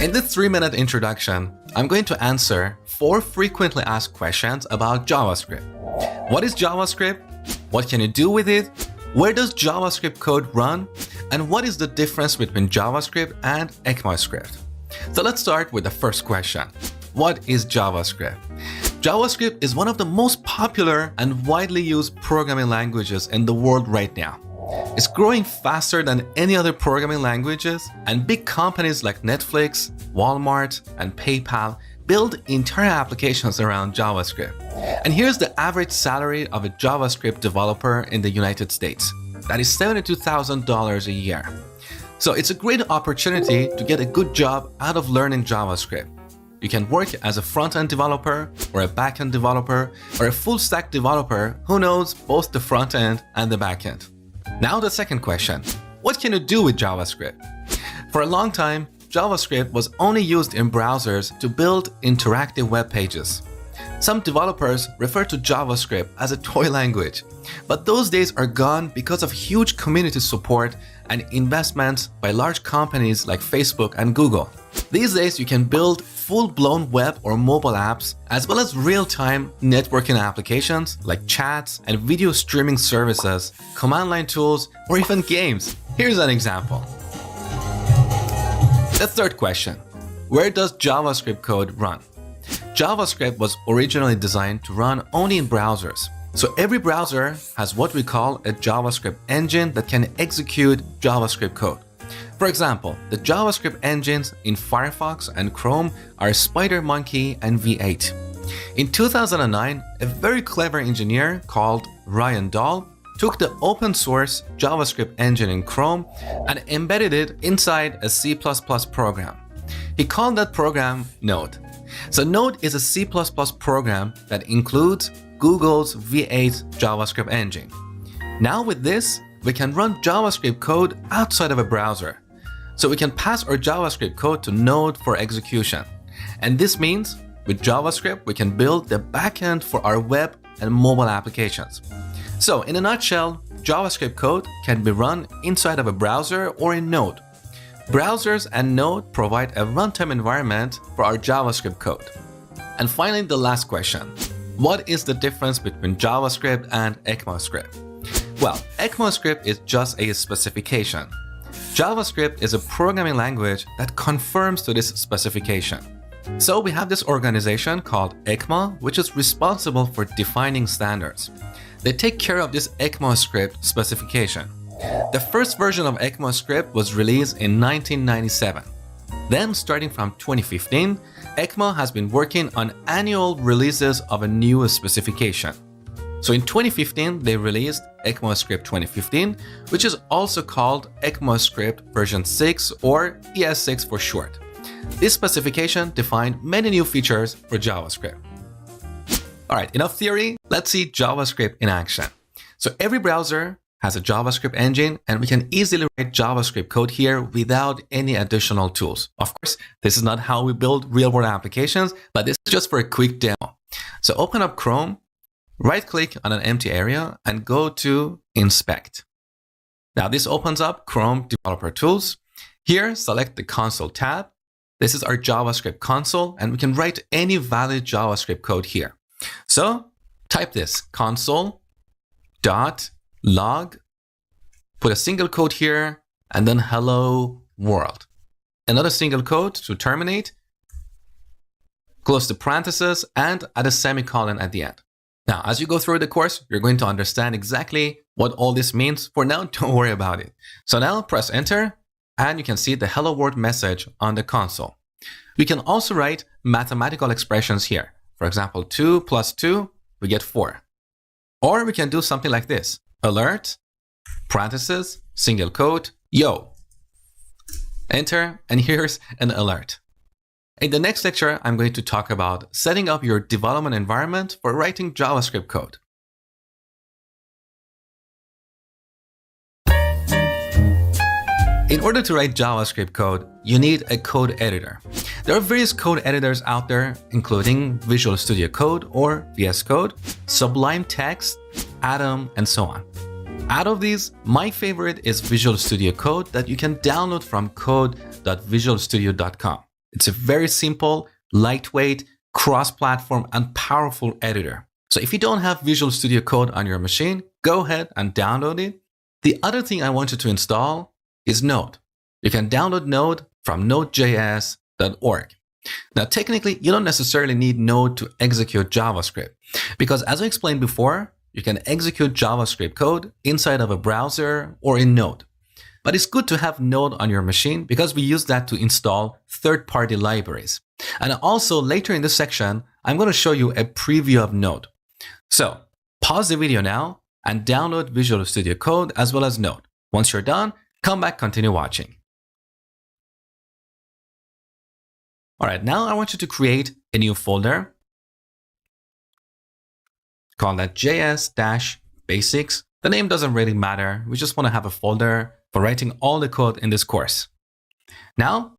In this 3-minute introduction, I'm going to answer 4 frequently asked questions about JavaScript. What is JavaScript? What can you do with it? Where does JavaScript code run? And what is the difference between JavaScript and ECMAScript? So let's start with the first question. What is JavaScript? JavaScript is one of the most popular and widely used programming languages in the world right now. It's growing faster than any other programming languages, and big companies like Netflix, Walmart, and PayPal build entire applications around JavaScript. And here's the average salary of a JavaScript developer in the United States. That is $72,000 a year. So it's a great opportunity to get a good job out of learning JavaScript. You can work as a front-end developer or a back-end developer or a full-stack developer who knows both the front-end and the back-end. Now the second question, what can you do with JavaScript? For a long time, JavaScript was only used in browsers to build interactive web pages. Some developers refer to JavaScript as a toy language, but those days are gone because of huge community support and investments by large companies like Facebook and Google. These days, you can build full-blown web or mobile apps, as well as real-time networking applications like chats and video streaming services, command line tools, or even games. Here's an example. The third question, where does JavaScript code run? JavaScript was originally designed to run only in browsers. So every browser has what we call a JavaScript engine that can execute JavaScript code. For example, the JavaScript engines in Firefox and Chrome are SpiderMonkey and V8. In 2009, a very clever engineer called Ryan Dahl took the open source JavaScript engine in Chrome and embedded it inside a C++ program. He called that program Node. So Node is a C++ program that includes Google's V8 JavaScript engine. Now with this, we can run JavaScript code outside of a browser. So we can pass our JavaScript code to Node for execution. And this means with JavaScript, we can build the backend for our web and mobile applications. So in a nutshell, JavaScript code can be run inside of a browser or in Node. Browsers and Node provide a runtime environment for our JavaScript code. And finally, the last question. What is the difference between JavaScript and ECMAScript? Well, ECMAScript is just a specification. JavaScript is a programming language that conforms to this specification. So we have this organization called ECMA, which is responsible for defining standards. They take care of this ECMAScript specification. The first version of ECMAScript was released in 1997. Then, starting from 2015, ECMA has been working on annual releases of a new specification. So in 2015, they released ECMAScript 2015, which is also called ECMAScript version 6 or ES6 for short. This specification defined many new features for JavaScript. All right, enough theory. Let's see JavaScript in action. So every browser has a JavaScript engine, and we can easily write JavaScript code here without any additional tools. Of course, this is not how we build real-world applications, but this is just for a quick demo. So open up Chrome, right-click on an empty area, and go to Inspect. Now this opens up Chrome Developer Tools. Here, select the Console tab. This is our JavaScript console, and we can write any valid JavaScript code here. So type this, console.log, put a single quote here, and then hello world. Another single quote to terminate, close the parentheses, and add a semicolon at the end. Now, as you go through the course, you're going to understand exactly what all this means. For now, don't worry about it. So now press enter, and you can see the hello world message on the console. We can also write mathematical expressions here. For example, 2 plus 2, we get 4. Or we can do something like this. Alert, parentheses, single quote, yo. Enter, and here's an alert. In the next lecture, I'm going to talk about setting up your development environment for writing JavaScript code. In order to write JavaScript code, you need a code editor. There are various code editors out there, including Visual Studio Code or VS Code, Sublime Text, Atom, and so on. Out of these, my favorite is Visual Studio Code that you can download from code.visualstudio.com. It's a very simple, lightweight, cross-platform, and powerful editor. So if you don't have Visual Studio Code on your machine, go ahead and download it. The other thing I want you to install is Node. You can download Node from nodejs.org. Now, technically, you don't necessarily need Node to execute JavaScript because, as I explained before, you can execute JavaScript code inside of a browser or in Node. But it's good to have Node on your machine because we use that to install third-party libraries. And also, later in this section, I'm going to show you a preview of Node. So, pause the video now and download Visual Studio Code as well as Node. Once you're done, come back, continue watching. All right, now I want you to create a new folder. Call that JS-Basics. The name doesn't really matter. We just want to have a folder for writing all the code in this course. Now,